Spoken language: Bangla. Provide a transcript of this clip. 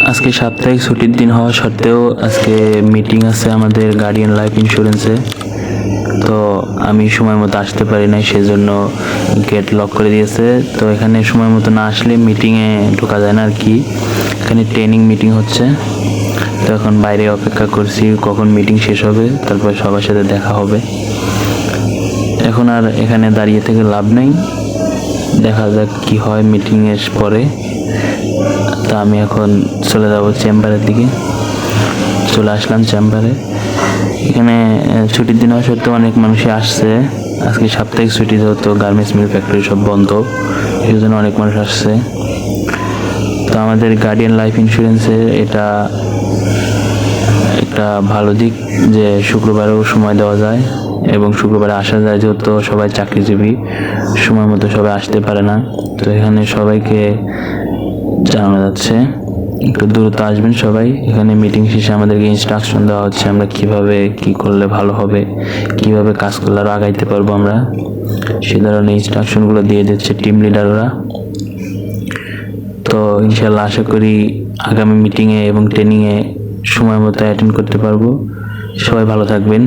আজকে সাপ্তাহিক ছুটির দিন হওয়া সত্ত্বেও আজকে মিটিং আছে আমাদের গার্ডিয়ান লাইফ ইন্স্যুরেন্সে। তো আমি সময় মতো আসতে পারি নাই, সেজন্য গেট লক করে দিয়েছে। তো এখানে সময় মতো না আসলে মিটিংয়ে ঢোকা যায় না আর কি। এখানে ট্রেনিং মিটিং হচ্ছে, তো এখন বাইরে অপেক্ষা করছি কখন মিটিং শেষ হবে, তারপর সবার সাথে দেখা হবে। এখন আর এখানে দাঁড়িয়ে থেকে লাভ নেই, দেখা যাক কি হয় মিটিংয়ের পরে। তো আমি এখন চলে যাব চেম্বারের দিকে। চলে আসলাম চেম্বারে। এখানে ছুটির দিন হওয়া সত্ত্বেও অনেক মানুষই আসছে। আজকে সাপ্তাহিক ছুটি, যেহেতু গার্মেন্টস মিল ফ্যাক্টরি সব বন্ধ, সেই জন্য অনেক মানুষ আসছে। তো আমাদের গার্ডিয়ান লাইফ ইন্স্যুরেন্সের এটা একটা ভালো দিক যে শুক্রবারেও সময় দেওয়া যায় এবং শুক্রবারে আসা যায়, যেহেতু সবাই চাকরিজীবী, সময় মতো সবাই আসতে পারে না। তো এখানে সবাইকে জানানো যাচ্ছে একটু দ্রুত আসবেন সবাই। এখানে মিটিং শেষে আমাদেরকে ইনস্ট্রাকশন দেওয়া হচ্ছে আমরা কিভাবে কি করলে ভালো হবে, কিভাবে কাজ করলে আরও আগাইতে পারবো আমরা, সে ধরনের ইনস্ট্রাকশনগুলো দিয়ে দিচ্ছে টিম লিডাররা। তো ইনশাল্লাহ আশা করি আগামী মিটিংয়ে এবং ট্রেনিংয়ে সময় মতো অ্যাটেন্ড করতে পারবো। সবাই ভালো থাকবেন।